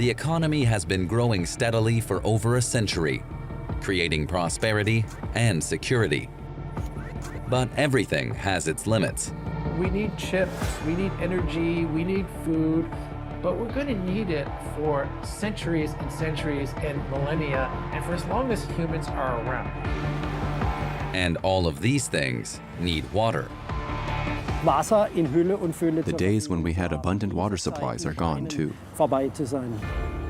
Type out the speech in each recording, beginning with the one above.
The economy has been growing steadily for over a century, creating prosperity and security. But everything has its limits. We need chips, we need energy, we need food, but we're going to need it for centuries and centuries and millennia, and for as long as humans are around. And all of these things need water. The days when we had abundant water supplies are gone too.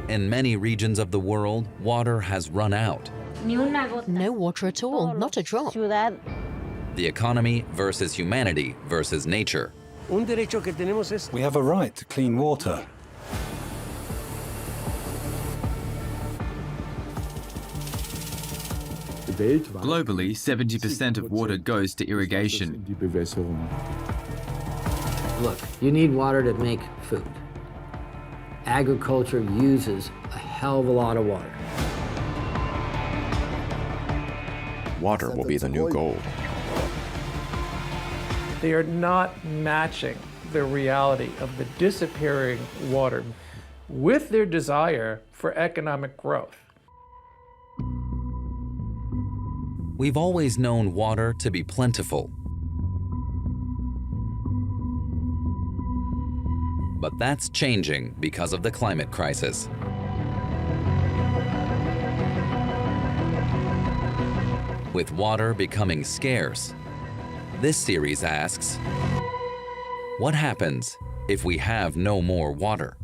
In many regions of the world, water has run out. No water at all, not a drop. The economy versus humanity versus nature. We have a right to clean water. Globally, 70% of water goes to irrigation. Look, you need water to make food. Agriculture uses a hell of a lot of water. Water will be the new gold. They are not matching the reality of the disappearing water with their desire for economic growth. We've always known water to be plentiful. But that's changing because of the climate crisis. With water becoming scarce, this series asks, what happens if we have no more water?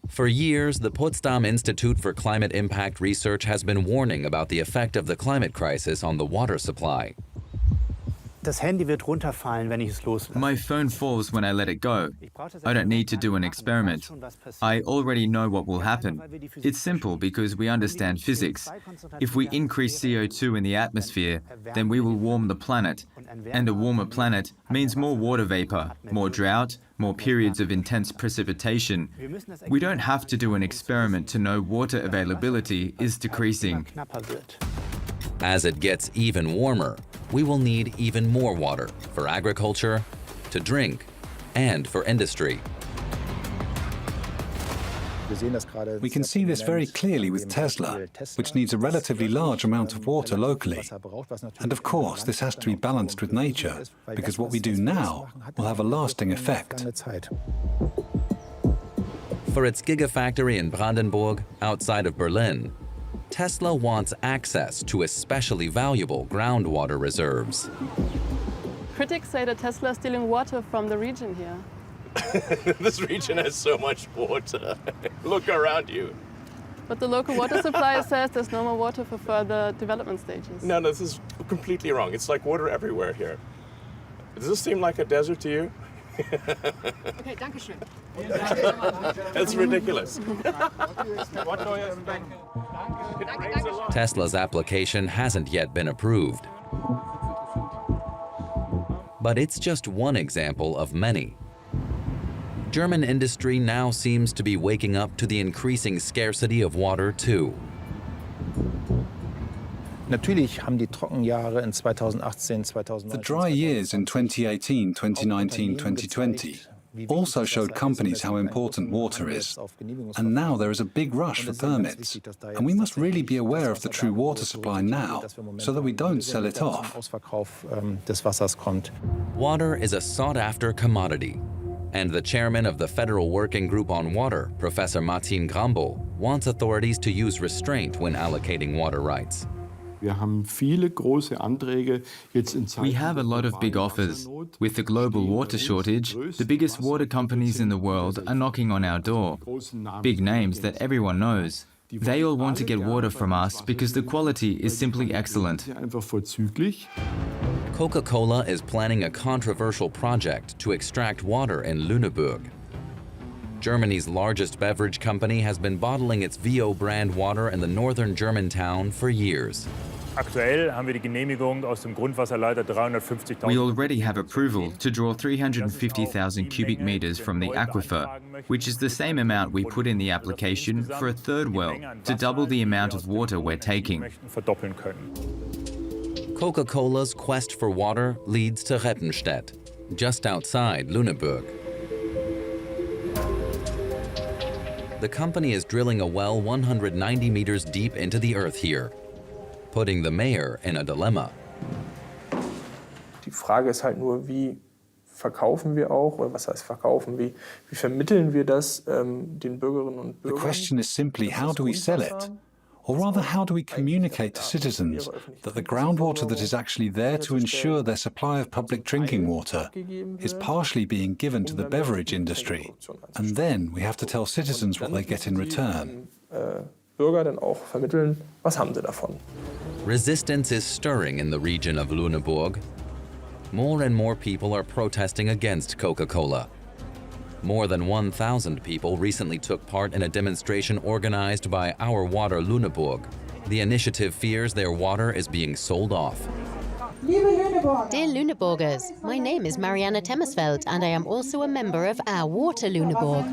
For years, the Potsdam Institute for Climate Impact Research has been warning about the effect of the climate crisis on the water supply. My phone falls when I let it go. I don't need to do an experiment. I already know what will happen. It's simple because we understand physics. If we increase CO2 in the atmosphere, then we will warm the planet. And a warmer planet means more water vapor, more drought, more periods of intense precipitation. We don't have to do an experiment to know water availability is decreasing. As it gets even warmer, we will need even more water for agriculture, to drink, and for industry. We can see this very clearly with Tesla, which needs a relatively large amount of water locally. And of course, this has to be balanced with nature, because what we do now will have a lasting effect. For its gigafactory in Brandenburg, outside of Berlin, Tesla wants access to especially valuable groundwater reserves. Critics say that Tesla is stealing water from the region here. This region has so much water. Look around you. But the local water supply says there's no more water for further development stages. No, this is completely wrong. It's like water everywhere here. Does this seem like a desert to you? Okay, danke schön. That's ridiculous. Tesla's application hasn't yet been approved. But it's just one example of many. German industry now seems to be waking up to the increasing scarcity of water too. The dry years in 2018, 2019, 2020 also showed companies how important water is. And now there is a big rush for permits. And we must really be aware of the true water supply now, so that we don't sell it off. Water is a sought-after commodity. And the chairman of the Federal Working Group on Water, Professor Martin Grambel, wants authorities to use restraint when allocating water rights. We have a lot of big offers. With the global water shortage, the biggest water companies in the world are knocking on our door. Big names that everyone knows. They all want to get water from us because the quality is simply excellent. Coca-Cola is planning a controversial project to extract water in Lüneburg. Germany's largest beverage company has been bottling its VO brand water in the northern German town for years. We already have approval to draw 350,000 cubic meters from the aquifer, which is the same amount we put in the application for a third well, to double the amount of water we're taking. Coca-Cola's quest for water leads to Rettenstedt, just outside Lüneburg. The company is drilling a well 190 meters deep into the earth here, putting the mayor in a dilemma. Die Frage ist halt nur, wie verkaufen wir auch, oder was heißt verkaufen, wie vermitteln wir das den Bürgerinnen und Bürgern? The question is simply, how do we sell it? Or rather, how do we communicate to citizens that the groundwater that is actually there to ensure their supply of public drinking water is partially being given to the beverage industry? And then we have to tell citizens what they get in return. Bürger dann auch vermitteln, was haben sie davon? Resistance is stirring in the region of Lüneburg. More and more people are protesting against Coca-Cola. More than 1,000 people recently took part in a demonstration organized by Our Water Lüneburg. The initiative fears their water is being sold off. Dear Lüneburgers, my name is Marianne Temmersfeld and I am also a member of Our Water Lüneburg.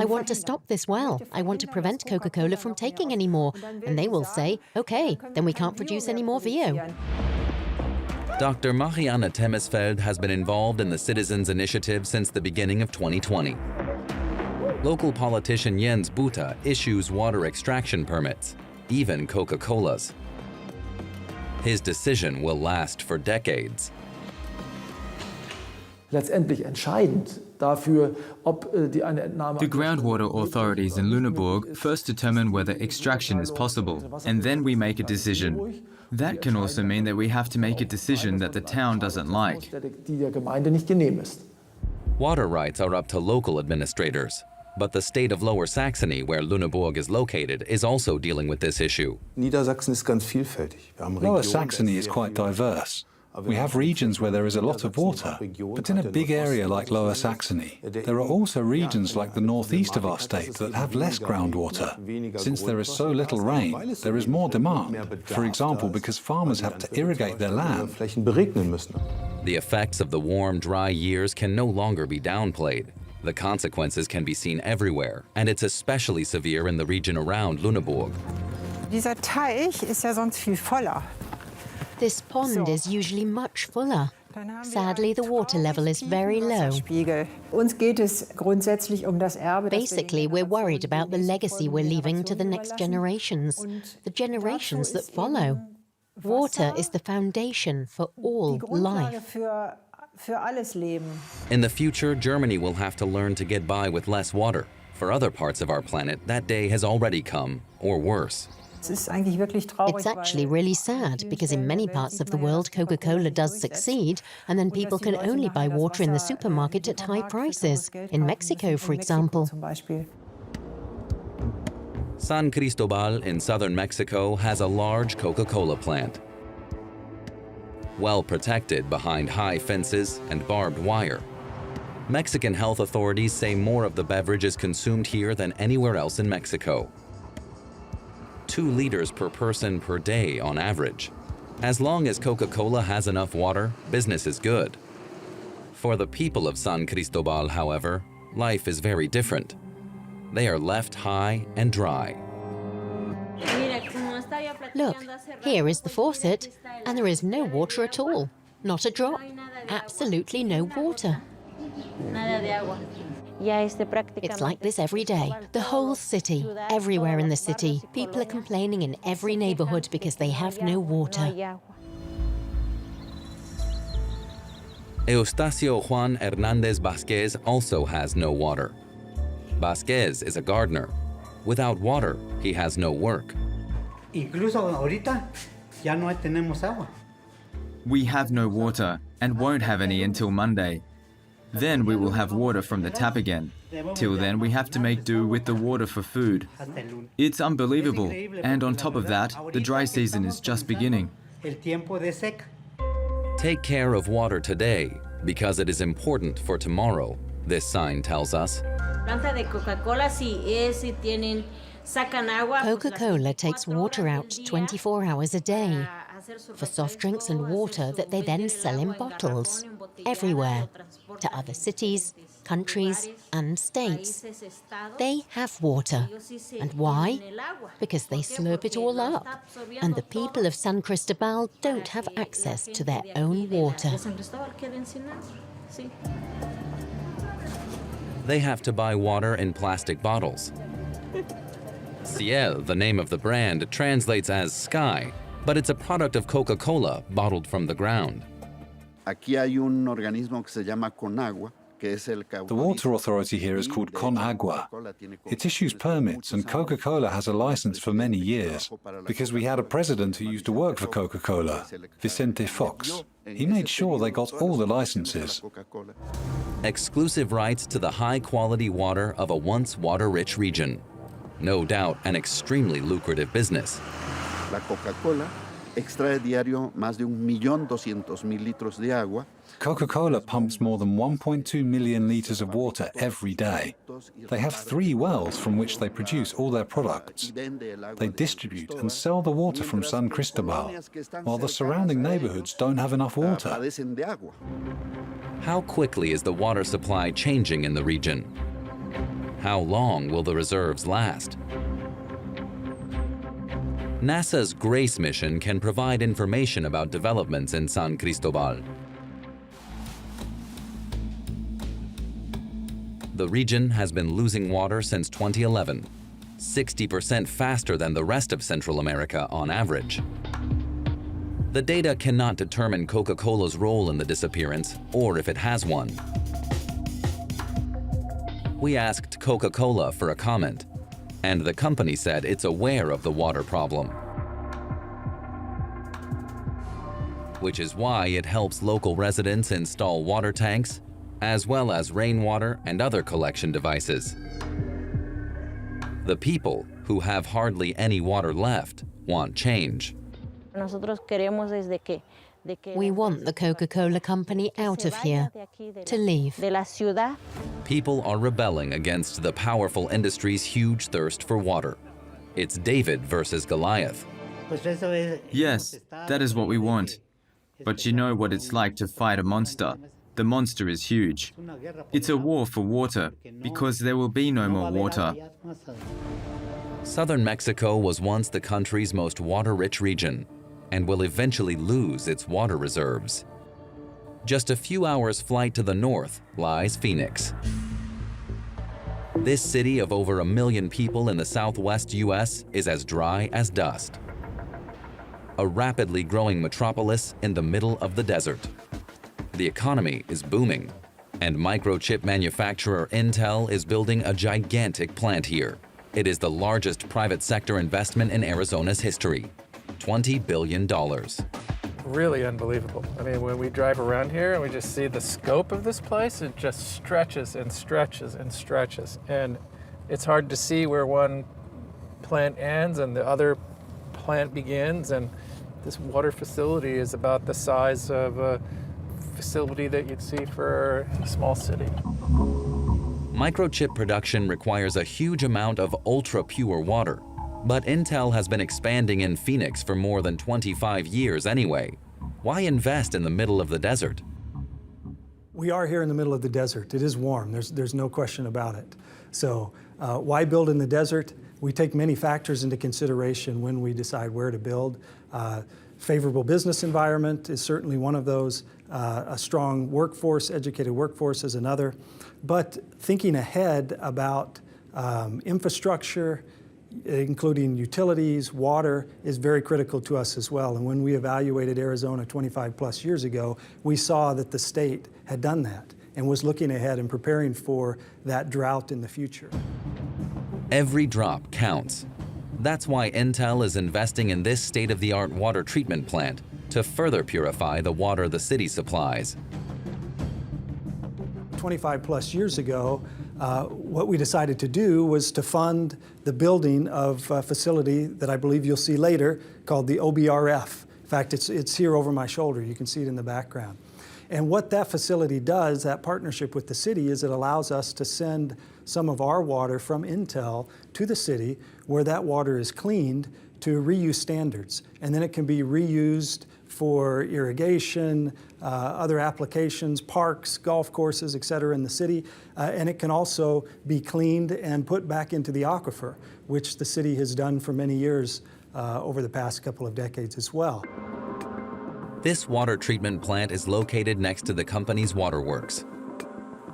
I want to stop this well. I want to prevent Coca-Cola from taking any more. And they will say, okay, then we can't produce any more VO. Dr. Marianne Temmersfeld has been involved in the Citizens Initiative since the beginning of 2020. Local politician Jens Buta issues water extraction permits, even Coca-Cola's. His decision will last for decades. Letztendlich entscheidend dafür, ob eine Entnahme. The groundwater authorities in Lüneburg first determine whether extraction is possible, and then we make a decision. That can also mean that we have to make a decision that the town doesn't like. Die der Gemeinde nicht genehm ist. Water rights are up to local administrators, but the state of Lower Saxony, where Lüneburg is located, is also dealing with this issue. Niedersachsen ist ganz vielfältig. Lower Saxony is quite diverse. We have regions where there is a lot of water, but in a big area like Lower Saxony, there are also regions like the northeast of our state that have less groundwater. Since there is so little rain, there is more demand, for example, because farmers have to irrigate their land. The effects of the warm, dry years can no longer be downplayed. The consequences can be seen everywhere, and it's especially severe in the region around Lüneburg. Dieser Teich ist ja sonst viel voller. This pond is usually much fuller. Sadly, the water level is very low. Basically, we're worried about the legacy we're leaving to the next generations, the generations that follow. Water is the foundation for all life. In the future, Germany will have to learn to get by with less water. For other parts of our planet, that day has already come, or worse. It's actually really sad because in many parts of the world Coca-Cola does succeed and then people can only buy water in the supermarket at high prices. In Mexico, for example. San Cristobal in southern Mexico has a large Coca-Cola plant. Well protected behind high fences and barbed wire. Mexican health authorities say more of the beverage is consumed here than anywhere else in Mexico. 2 liters per person per day on average. As long as Coca-Cola has enough water, business is good. For the people of San Cristobal, however, life is very different. They are left high and dry. Look, here is the faucet, and there is no water at all. Not a drop. Absolutely no water. It's like this every day. The whole city, everywhere in the city. People are complaining in every neighborhood because they have no water. Eustacio Juan Hernandez Vasquez also has no water. Vasquez is a gardener. Without water, he has no work. We have no water and won't have any until Monday. Then we will have water from the tap again. Till then, we have to make do with the water for food. It's unbelievable. And on top of that, the dry season is just beginning. Take care of water today, because it is important for tomorrow, this sign tells us. Coca-Cola takes water out 24 hours a day for soft drinks and water that they then sell in bottles, everywhere, to other cities, countries and states. They have water. And why? Because they slurp it all up. And the people of San Cristobal don't have access to their own water. They have to buy water in plastic bottles. Ciel, the name of the brand, translates as sky, but it's a product of Coca-Cola bottled from the ground. The water authority here is called ConAgua. It issues permits, and Coca-Cola has a license for many years, because we had a president who used to work for Coca-Cola, Vicente Fox. He made sure they got all the licenses. Exclusive rights to the high-quality water of a once water-rich region. No doubt an extremely lucrative business. La Coca-Cola extrae diario más de 1.200.000 litros de agua. Coca-Cola pumps more than 1.2 million liters of water every day. They have 3 wells from which they produce all their products. They distribute and sell the water from San Cristobal, while the surrounding neighborhoods don't have enough water. How quickly is the water supply changing in the region? How long will the reserves last? NASA's GRACE mission can provide information about developments in San Cristobal. The region has been losing water since 2011, 60% faster than the rest of Central America on average. The data cannot determine Coca-Cola's role in the disappearance or if it has one. We asked Coca-Cola for a comment, and the company said it's aware of the water problem, which is why it helps local residents install water tanks, as well as rainwater and other collection devices. The people, who have hardly any water left, want change. We want the Coca-Cola company out of here, to leave. People are rebelling against the powerful industry's huge thirst for water. It's David versus Goliath. Yes, that is what we want. But you know what it's like to fight a monster. The monster is huge. It's a war for water, because there will be no more water. Southern Mexico was once the country's most water-rich region, and will eventually lose its water reserves. Just a few hours' flight to the north lies Phoenix. This city of over 1 million people in the southwest US is as dry as dust. A rapidly growing metropolis in the middle of the desert. The economy is booming, and microchip manufacturer Intel is building a gigantic plant here. It is the largest private sector investment in Arizona's history. $20 billion. Really unbelievable. I mean, when we drive around here and we just see the scope of this place, it just stretches and stretches and stretches. And it's hard to see where one plant ends and the other plant begins. And this water facility is about the size of a facility that you'd see for a small city. Microchip production requires a huge amount of ultra-pure water. But Intel has been expanding in Phoenix for more than 25 years anyway. Why invest in the middle of the desert? We are here in the middle of the desert. It is warm. There's no question about it. So why build in the desert? We take many factors into consideration when we decide where to build. Favorable business environment is certainly one of those. A strong workforce, educated workforce is another. But thinking ahead about infrastructure, including utilities, water, is very critical to us as well. And when we evaluated Arizona 25 plus years ago, we saw that the state had done that and was looking ahead and preparing for that drought in the future. Every drop counts. That's why Intel is investing in this state-of-the-art water treatment plant to further purify the water the city supplies. 25 plus years ago, what we decided to do was to fund the building of a facility that I believe you'll see later called the OBRF. In fact, it's here over my shoulder. You can see it in the background. And what that facility does, that partnership with the city, is it allows us to send some of our water from Intel to the city where that water is cleaned to reuse standards. And then it can be reused for irrigation, other applications, parks, golf courses, et cetera, in the city. And it can also be cleaned and put back into the aquifer, which the city has done for many years over the past couple of decades as well. This water treatment plant is located next to the company's waterworks.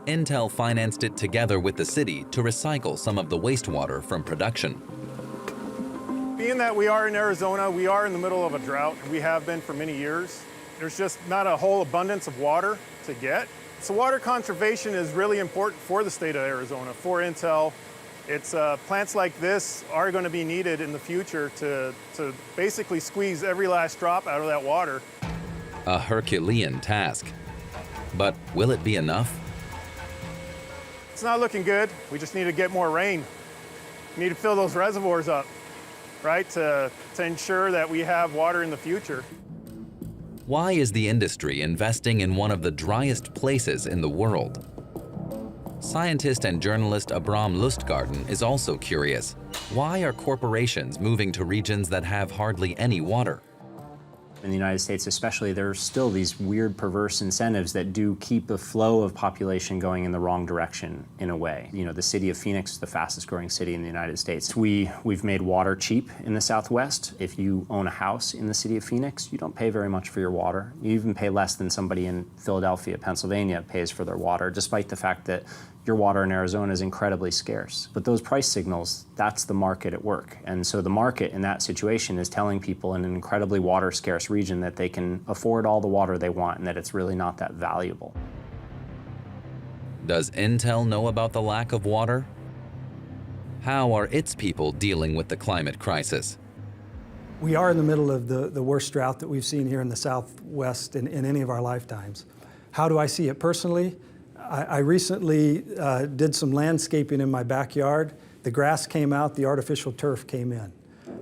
Intel financed it together with the city to recycle some of the wastewater from production. Being that we are in Arizona, we are in the middle of a drought. We have been for many years. There's just not a whole abundance of water to get. So water conservation is really important for the state of Arizona, for Intel. It's plants like this are going to be needed in the future to basically squeeze every last drop out of that water. A Herculean task. But will it be enough? It's not looking good. We just need to get more rain. We need to fill those reservoirs up, right, to ensure that we have water in the future. Why is the industry investing in one of the driest places in the world? Scientist and journalist Abram Lustgarten is also curious. Why are corporations moving to regions that have hardly any water? In the United States especially, there are still these weird, perverse incentives that do keep the flow of population going in the wrong direction in a way. You know, the city of Phoenix is the fastest growing city in the United States. We've made water cheap in the Southwest. If you own a house in the city of Phoenix, you don't pay very much for your water. You even pay less than somebody in Philadelphia, Pennsylvania pays for their water, despite the fact that your water in Arizona is incredibly scarce. But those price signals, that's the market at work. And so the market in that situation is telling people in an incredibly water scarce region that they can afford all the water they want and that it's really not that valuable. Does Intel know about the lack of water? How are its people dealing with the climate crisis? We are in the middle of the worst drought that we've seen here in the Southwest in any of our lifetimes. How do I see it personally? I recently did some landscaping in my backyard. The grass came out, the artificial turf came in.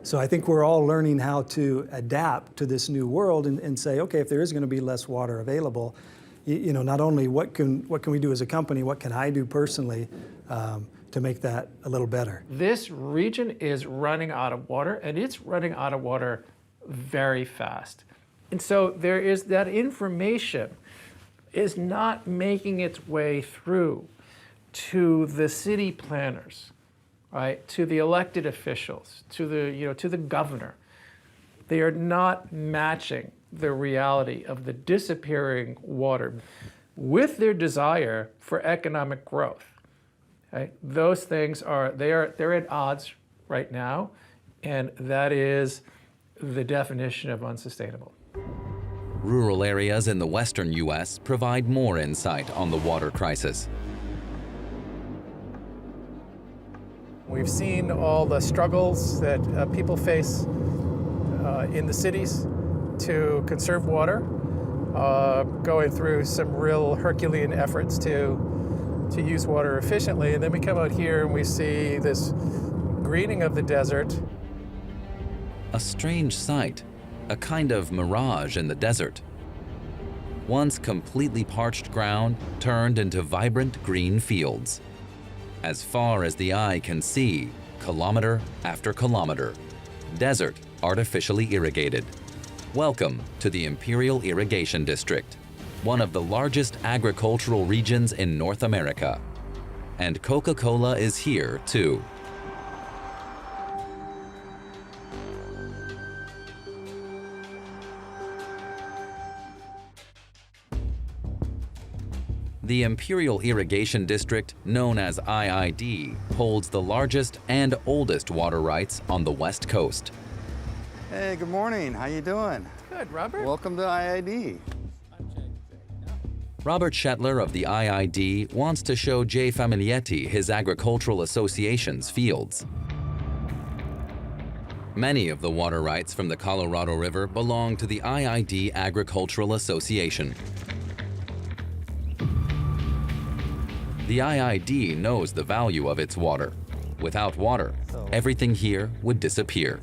So I think we're all learning how to adapt to this new world and say, okay, if there is going to be less water available, you know, not only what can we do as a company, what can I do personally to make that a little better? This region is running out of water, and it's running out of water very fast. And so there is that information is not making its way through to the city planners, right? To the elected officials, to the governor. They are not matching the reality of the disappearing water with their desire for economic growth. Right? Those things they're at odds right now, and that is the definition of unsustainable. Rural areas in the western U.S. provide more insight on the water crisis. We've seen all the struggles that people face in the cities to conserve water, going through some real Herculean efforts to use water efficiently. And then we come out here and we see this greening of the desert. A strange sight. A kind of mirage in the desert. Once completely parched ground turned into vibrant green fields. As far as the eye can see, kilometer after kilometer. Desert artificially irrigated. Welcome to the Imperial Irrigation District, one of the largest agricultural regions in North America. And Coca-Cola is here too. The Imperial Irrigation District, known as IID, holds the largest and oldest water rights on the West Coast. Hey, good morning. How you doing? Good, Robert. Welcome to IID. Robert Shetler of the IID wants to show Jay Famiglietti his agricultural association's fields. Many of the water rights from the Colorado River belong to the IID Agricultural Association. The IID knows the value of its water. Without water, everything here would disappear.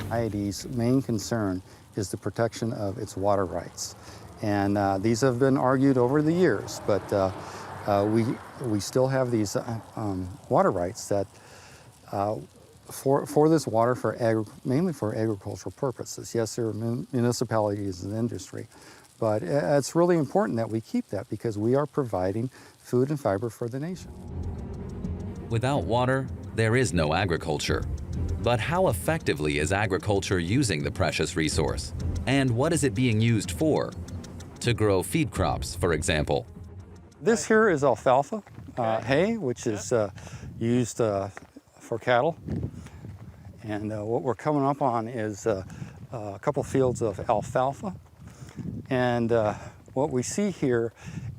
IID's main concern is the protection of its water rights. And these have been argued over the years, but we still have these water rights that for this water, mainly for agricultural purposes. Yes, there are municipalities and industry, but it's really important that we keep that because we are providing food and fiber for the nation. Without water, there is no agriculture. But how effectively is agriculture using the precious resource? And what is it being used for? To grow feed crops, for example. This here is alfalfa hay, which is used for cattle. And what we're coming up on is a couple fields of alfalfa. And what we see here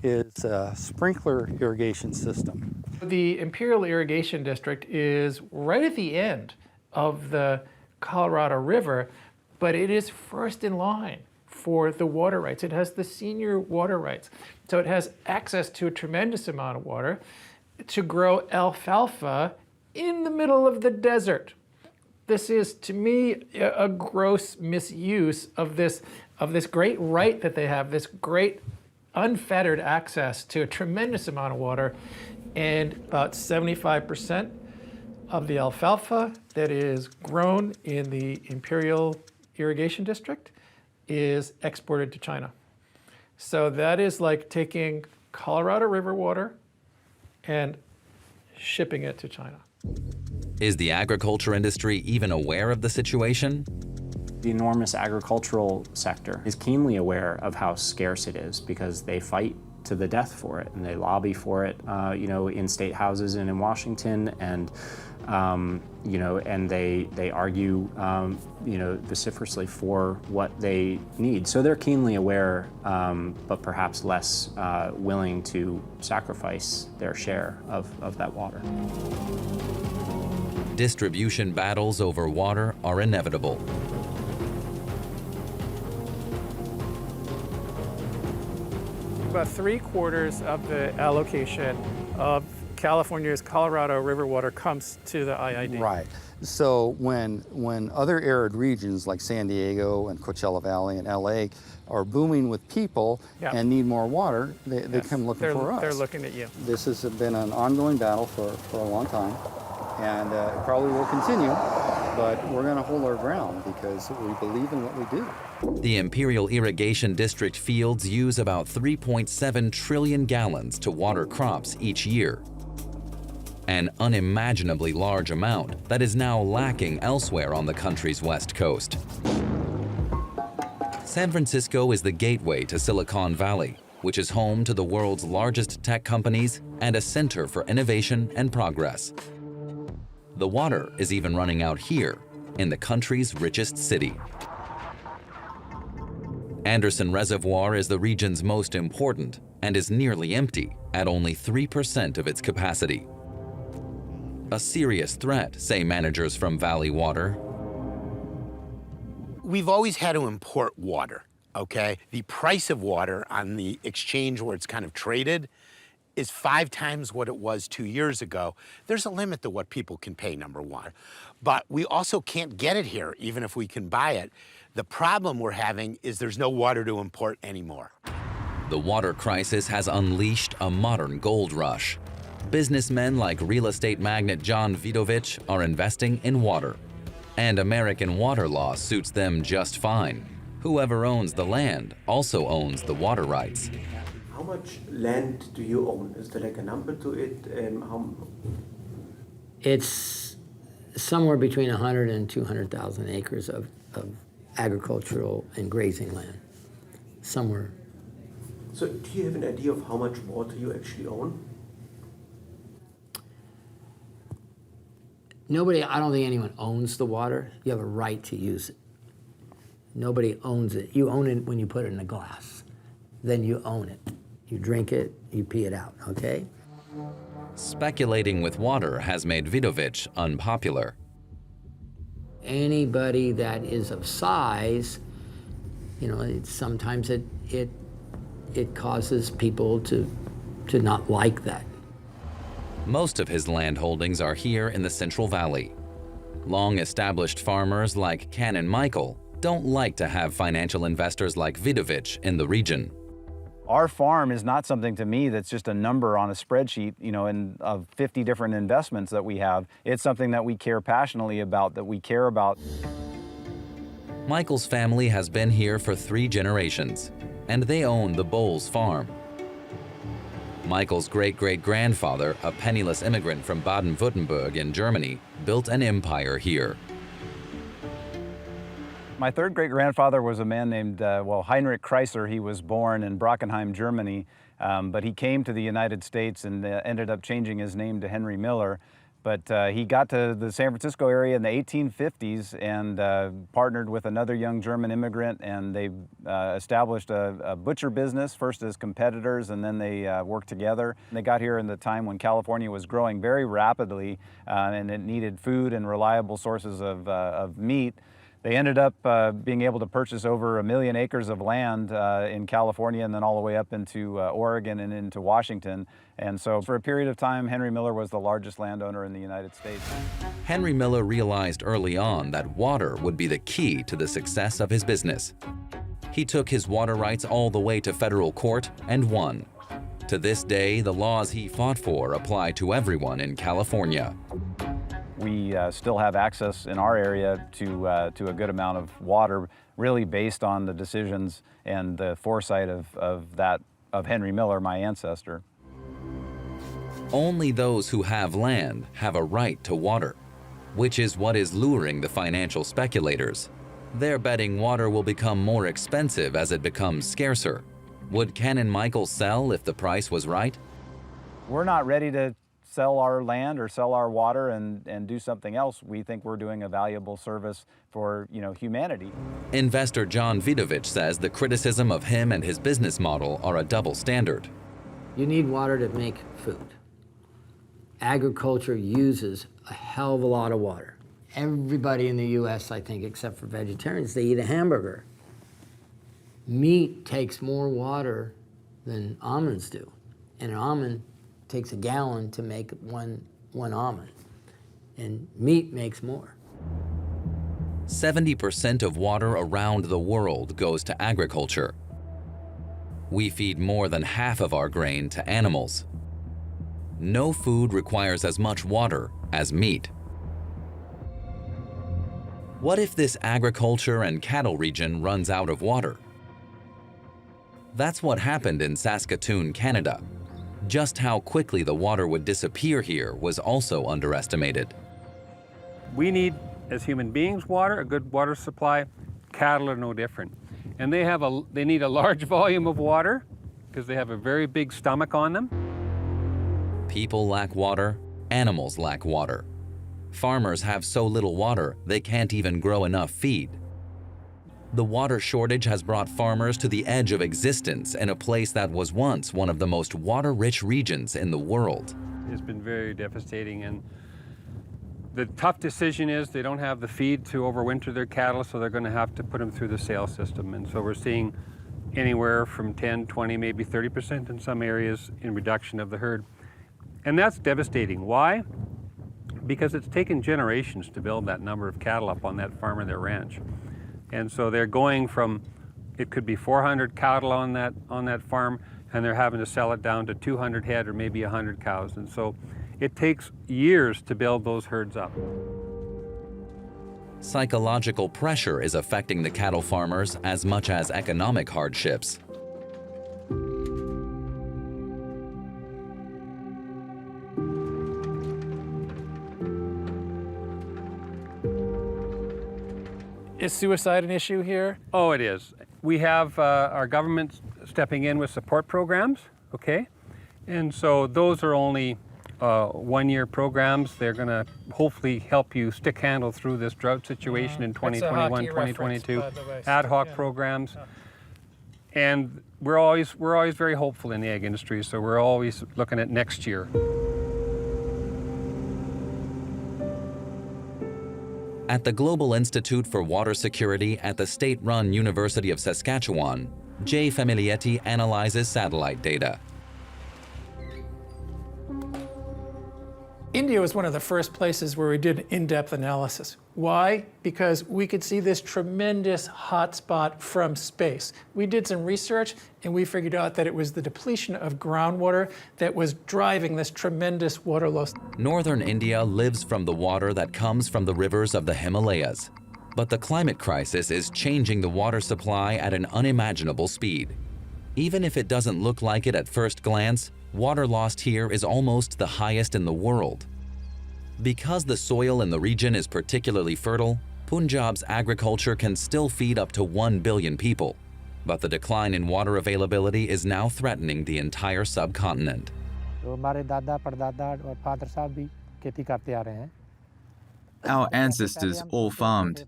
is a sprinkler irrigation system. The Imperial Irrigation District is right at the end of the Colorado River, but it is first in line for the water rights. It has the senior water rights. So it has access to a tremendous amount of water to grow alfalfa in the middle of the desert. This is, to me, a gross misuse of this great right that they have, this great unfettered access to a tremendous amount of water. And about 75% of the alfalfa that is grown in the Imperial Irrigation District is exported to China. So that is like taking Colorado River water and shipping it to China. Is the agriculture industry even aware of the situation? The enormous agricultural sector is keenly aware of how scarce it is because they fight to the death for it, and they lobby for it, in state houses and in Washington, and and they argue, vociferously for what they need. So they're keenly aware, but perhaps less willing to sacrifice their share of that water. Distribution battles over water are inevitable. About 3/4 of the allocation of California's Colorado River water comes to the IID. Right. So when other arid regions like San Diego and Coachella Valley and LA are booming with people and need more water, they come looking for us. They're looking at you. This has been an ongoing battle for a long time, and it probably will continue, but we're going to hold our ground because we believe in what we do. The Imperial Irrigation District fields use about 3.7 trillion gallons to water crops each year. An unimaginably large amount that is now lacking elsewhere on the country's west coast. San Francisco is the gateway to Silicon Valley, which is home to the world's largest tech companies and a center for innovation and progress. The water is even running out here, in the country's richest city. Anderson Reservoir is the region's most important and is nearly empty at only 3% of its capacity. A serious threat, say managers from Valley Water. We've always had to import water, okay? The price of water on the exchange where it's kind of traded is 5 times what it was 2 years ago. There's a limit to what people can pay, number one. But we also can't get it here, even if we can buy it. The problem we're having is there's no water to import anymore. The water crisis has unleashed a modern gold rush. Businessmen like real estate magnate John Vidovich are investing in water. And American water law suits them just fine. Whoever owns the land also owns the water rights. How much land do you own? Is there like a number to it? It's somewhere between 100 and 200,000 acres of agricultural and grazing land, somewhere. So do you have an idea of how much water you actually own? I don't think anyone owns the water. You have a right to use it. Nobody owns it. You own it when you put it in a glass. Then you own it. You drink it, you pee it out, okay? Speculating with water has made Vidovich unpopular. Anybody that is of size, sometimes it causes people to not like that. Most of his land holdings are here in the Central Valley. Long-established farmers like Ken and Michael don't like to have financial investors like Vidovich in the region. Our farm is not something to me that's just a number on a spreadsheet, of 50 different investments that we have. It's something that we care passionately about, that we care about. Michael's family has been here for 3 generations, and they own the Bowles farm. Michael's great-great-grandfather, a penniless immigrant from Baden-Württemberg in Germany, built an empire here. My third great-grandfather was a man named, Heinrich Kreisler. He was born in Brockenheim, Germany, but he came to the United States and ended up changing his name to Henry Miller. But he got to the San Francisco area in the 1850s and partnered with another young German immigrant, and they established a butcher business, first as competitors, and then they worked together. They got here in the time when California was growing very rapidly, and it needed food and reliable sources of meat. They ended up being able to purchase over 1 million acres of land in California and then all the way up into Oregon and into Washington. And so for a period of time, Henry Miller was the largest landowner in the United States. Henry Miller realized early on that water would be the key to the success of his business. He took his water rights all the way to federal court and won. To this day, the laws he fought for apply to everyone in California. We still have access in our area to a good amount of water, really based on the decisions and the foresight of Henry Miller, my ancestor. Only those who have land have a right to water, which is what is luring the financial speculators. They're betting water will become more expensive as it becomes scarcer. Would Ken and Michael sell if the price was right? We're not ready to sell our land or sell our water and do something else. We think we're doing a valuable service for humanity. Investor John Vidovich says the criticism of him and his business model are a double standard. You need water to make food. Agriculture uses a hell of a lot of water. Everybody in the US, I think, except for vegetarians, they eat a hamburger. Meat takes more water than almonds do. And an almond takes a gallon to make one almond, and meat makes more. 70% of water around the world goes to agriculture. We feed more than half of our grain to animals. No food requires as much water as meat. What if this agriculture and cattle region runs out of water? That's what happened in Saskatoon, Canada. Just how quickly the water would disappear here was also underestimated. We need, as human beings, water, a good water supply. Cattle are no different. And they need a large volume of water because they have a very big stomach on them. People lack water, animals lack water. Farmers have so little water, they can't even grow enough feed. The water shortage has brought farmers to the edge of existence in a place that was once one of the most water-rich regions in the world. It's been very devastating, and the tough decision is they don't have the feed to overwinter their cattle, so they're going to have to put them through the sale system. And so we're seeing anywhere from 10, 20, maybe 30% in some areas in reduction of the herd. And that's devastating. Why? Because it's taken generations to build that number of cattle up on that farm or their ranch. And so they're going from, it could be 400 cattle on that farm, and they're having to sell it down to 200 head or maybe 100 cows. And so it takes years to build those herds up. Psychological pressure is affecting the cattle farmers as much as economic hardships. Is suicide an issue here? Oh, it is. We have our government stepping in with support programs, okay? And so those are only one-year programs. They're going to hopefully help you stick handle through this drought situation in 2021, 2022. Ad hoc programs. And we're always very hopeful in the ag industry, so we're always looking at next year. At the Global Institute for Water Security at the state-run University of Saskatchewan, Jay Familietti analyzes satellite data. India was one of the first places where we did in-depth analysis. Why? Because we could see this tremendous hotspot from space. We did some research and we figured out that it was the depletion of groundwater that was driving this tremendous water loss. Northern India lives from the water that comes from the rivers of the Himalayas. But the climate crisis is changing the water supply at an unimaginable speed. Even if it doesn't look like it at first glance, water lost here is almost the highest in the world. Because the soil in the region is particularly fertile, Punjab's agriculture can still feed up to 1 billion people. But the decline in water availability is now threatening the entire subcontinent. Our ancestors all farmed.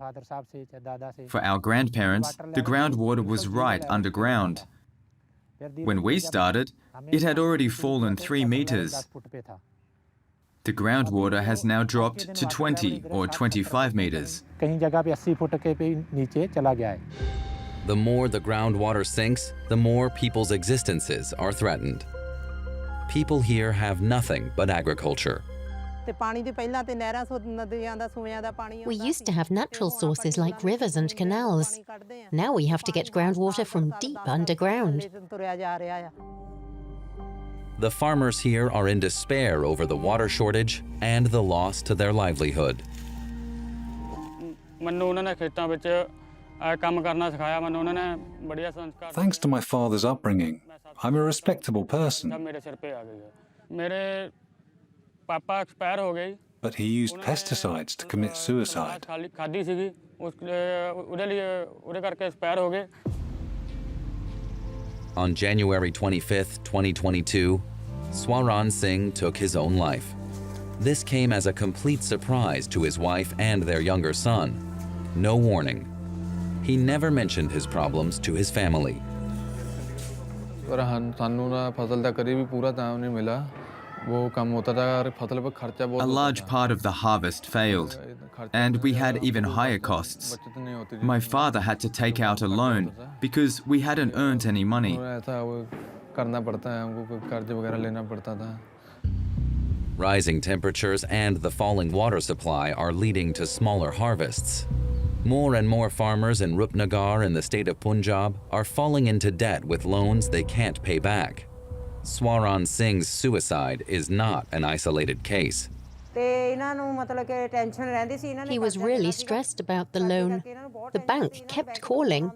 For our grandparents, the groundwater was right underground. When we started, it had already fallen 3 meters. The groundwater has now dropped to 20 or 25 meters. The more the groundwater sinks, the more people's existences are threatened. People here have nothing but agriculture. We used to have natural sources like rivers and canals. Now we have to get groundwater from deep underground. The farmers here are in despair over the water shortage and the loss to their livelihood. Thanks to my father's upbringing, I'm a respectable person. But he used pesticides to commit suicide. On January 25, 2022, Swaran Singh took his own life. This came as a complete surprise to his wife and their younger son. No warning. He never mentioned his problems to his family. A large part of the harvest failed, and we had even higher costs. My father had to take out a loan because we hadn't earned any money. Rising temperatures and the falling water supply are leading to smaller harvests. More and more farmers in Rupnagar in the state of Punjab are falling into debt with loans they can't pay back. Swaran Singh's suicide is not an isolated case. He was really stressed about the loan. The bank kept calling.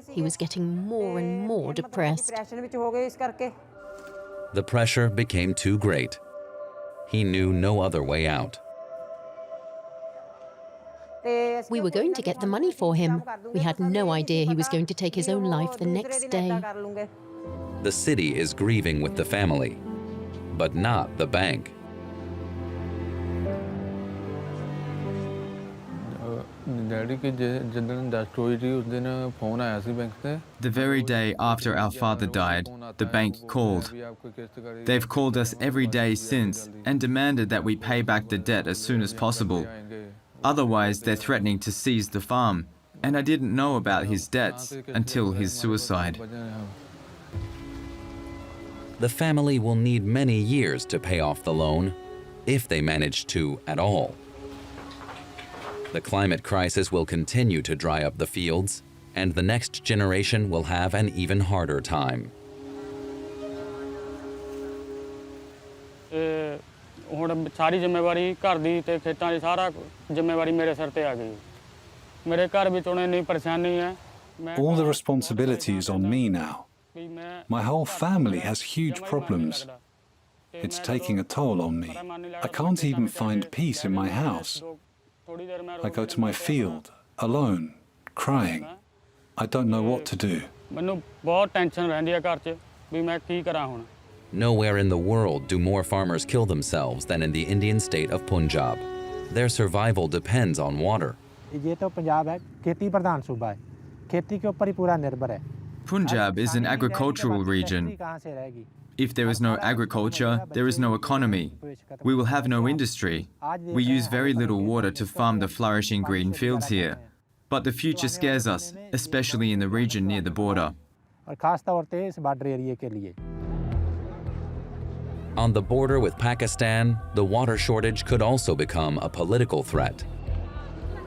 He was getting more and more depressed. The pressure became too great. He knew no other way out. We were going to get the money for him. We had no idea he was going to take his own life the next day. The city is grieving with the family, but not the bank. The very day after our father died, the bank called. They've called us every day since and demanded that we pay back the debt as soon as possible. Otherwise, they're threatening to seize the farm. And I didn't know about his debts until his suicide. The family will need many years to pay off the loan, if they manage to at all. The climate crisis will continue to dry up the fields, and the next generation will have an even harder time. All the responsibility is on me now. My whole family has huge problems. It's taking a toll on me. I can't even find peace in my house. I go to my field, alone, crying. I don't know what to do. Nowhere in the world do more farmers kill themselves than in the Indian state of Punjab. Their survival depends on water. Punjab is an agricultural region. If there is no agriculture, there is no economy. We will have no industry. We use very little water to farm the flourishing green fields here. But the future scares us, especially in the region near the border. On the border with Pakistan, the water shortage could also become a political threat.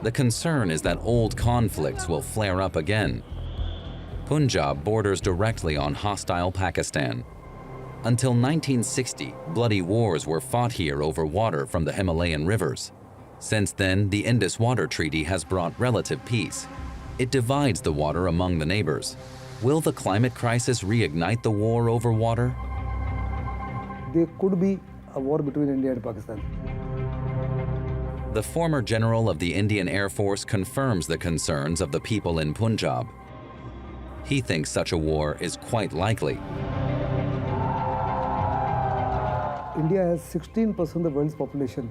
The concern is that old conflicts will flare up again. Punjab borders directly on hostile Pakistan. Until 1960, bloody wars were fought here over water from the Himalayan rivers. Since then, the Indus Water Treaty has brought relative peace. It divides the water among the neighbors. Will the climate crisis reignite the war over water? There could be a war between India and Pakistan. The former general of the Indian Air Force confirms the concerns of the people in Punjab. He thinks such a war is quite likely. India has 16% of the world's population,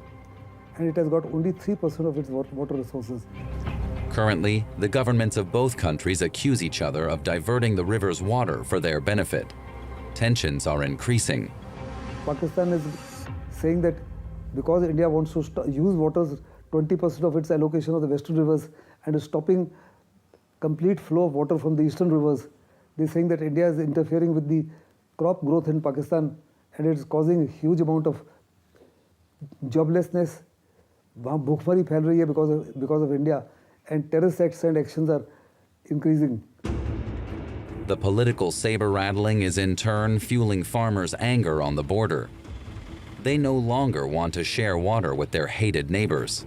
and it has got only 3% of its water resources. Currently, the governments of both countries accuse each other of diverting the river's water for their benefit. Tensions are increasing. Pakistan is saying that because India wants to use waters, 20% of its allocation of the western rivers, and is stopping complete flow of water from the eastern rivers, they're saying that India is interfering with the crop growth in Pakistan, and it's causing a huge amount of joblessness. वहाँ भूखमरी फैल रही है because of India, and terrorist acts and actions are increasing. The political saber-rattling is in turn fueling farmers' anger on the border. They no longer want to share water with their hated neighbors.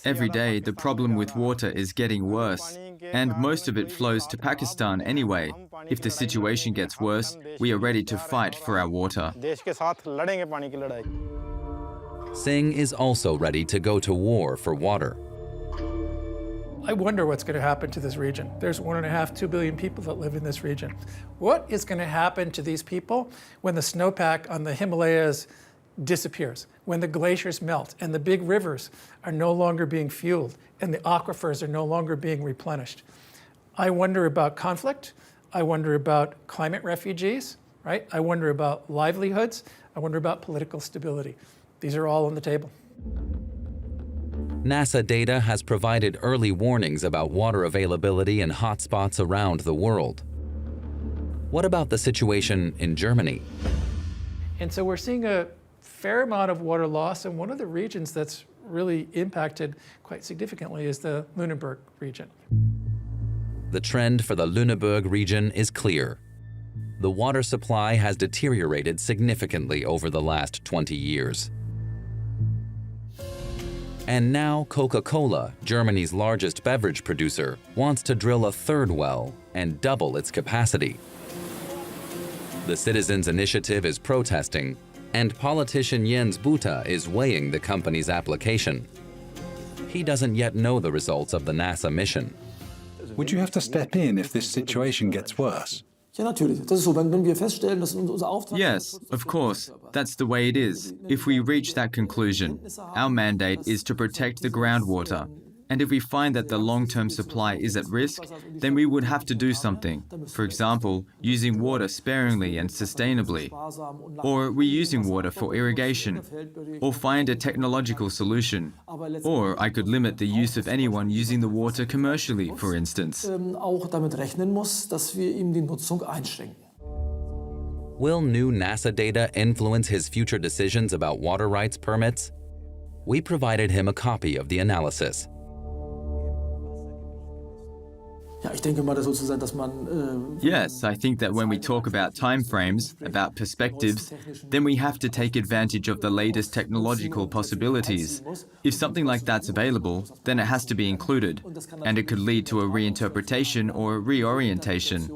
Every day, the problem with water is getting worse, and most of it flows to Pakistan anyway. If the situation gets worse, we are ready to fight for our water. Singh is also ready to go to war for water. I wonder what's going to happen to this region. There's 1.5, 2 billion people that live in this region. What is going to happen to these people when the snowpack on the Himalayas disappears, when the glaciers melt and the big rivers are no longer being fueled and the aquifers are no longer being replenished? I wonder about conflict. I wonder about climate refugees, right? I wonder about livelihoods. I wonder about political stability. These are all on the table. NASA data has provided early warnings about water availability in hotspots around the world. What about the situation in Germany? And so we're seeing a fair amount of water loss, and one of the regions that's really impacted quite significantly is the Lüneburg region. The trend for the Lüneburg region is clear. The water supply has deteriorated significantly over the last 20 years. And now Coca-Cola, Germany's largest beverage producer, wants to drill a third well and double its capacity. The Citizens Initiative is protesting, and politician Jens Buta is weighing the company's application. He doesn't yet know the results of the NASA mission. Would you have to step in if this situation gets worse? Yes, of course. That's the way it is. If we reach that conclusion, our mandate is to protect the groundwater. And if we find that the long-term supply is at risk, then we would have to do something. For example, using water sparingly and sustainably, or reusing water for irrigation, or find a technological solution. Or I could limit the use of anyone using the water commercially, for instance. Will new NASA data influence his future decisions about water rights permits? We provided him a copy of the analysis. Yes, I think that when we talk about timeframes, about perspectives, then we have to take advantage of the latest technological possibilities. If something like that's available, then it has to be included, and it could lead to a reinterpretation or reorientation.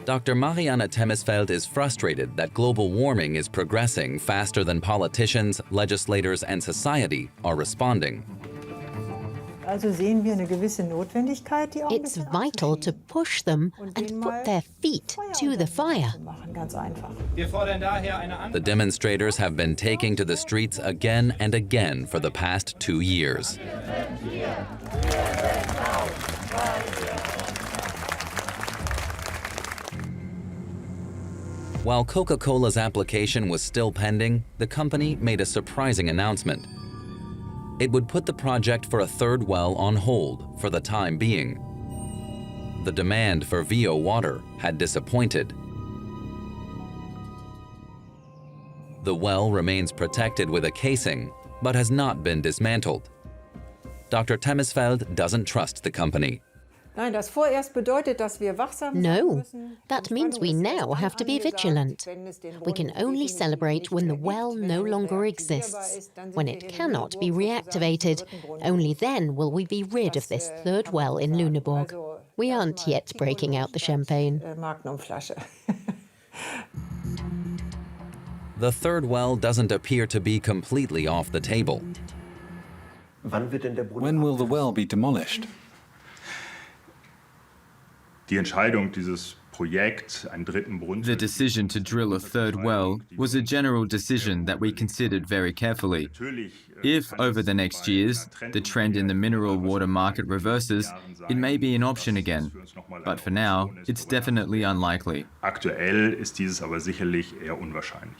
Dr. Marianne Temesfeld is frustrated that global warming is progressing faster than politicians, legislators, and society are responding. It's vital to push them and put their feet to the fire. The demonstrators have been taking to the streets again and again for the past 2 years. While Coca-Cola's application was still pending, the company made a surprising announcement. it would put the project for a third well on hold for the time being. The demand for VO water had disappointed. The well remains protected with a casing, but has not been dismantled. Dr. Temesfeld doesn't trust the company. Nein, das vorerst bedeutet, dass wir wachsam sein No, müssen. that means we now have to be vigilant. We can only celebrate when the well no longer exists. When it cannot be reactivated, only then will we be rid of this third well in Lüneburg. We aren't yet breaking out the champagne. Magnumflasche. The third well doesn't appear to be completely off the table. When will the well be demolished? Die Entscheidung, dieses Projekt, einen dritten Brunnen. The decision to drill a third well was a general decision that we considered very carefully. If, over the next years, the trend in the mineral water market reverses, it may be an option again. But for now, it's definitely unlikely. Aktuell ist dieses aber sicherlich eher unwahrscheinlich.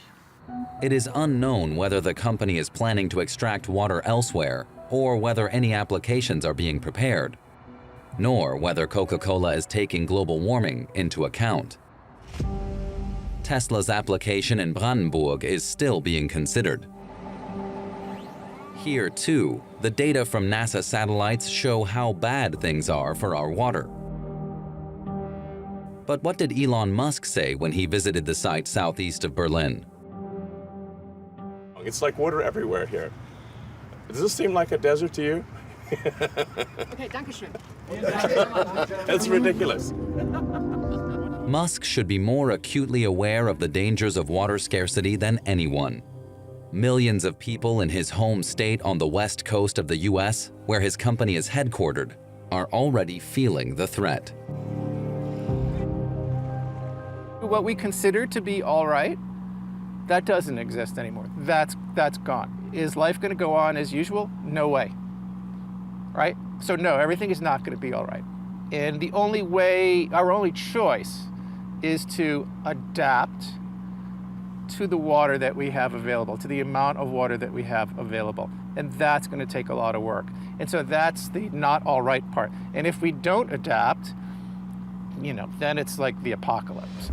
It is unknown whether the company is planning to extract water elsewhere or whether any applications are being prepared, nor whether Coca-Cola is taking global warming into account. Tesla's application in Brandenburg is still being considered. Here, too, the data from NASA satellites show how bad things are for our water. But what did Elon Musk say when he visited the site southeast of Berlin? It's like water everywhere here. Does this seem like a desert to you? Okay, danke schön. That's ridiculous. Musk should be more acutely aware of the dangers of water scarcity than anyone. Millions of people in his home state on the west coast of the US, where his company is headquartered, are already feeling the threat. What we consider to be all right, that doesn't exist anymore. That's gone. Is life going to go on as usual? No way. Right? So no, everything is not going to be all right. And the only way, our only choice is to adapt to the water that we have available, to the amount of water that we have available. And that's going to take a lot of work. And so that's the not all right part. And if we don't adapt, then it's like the apocalypse.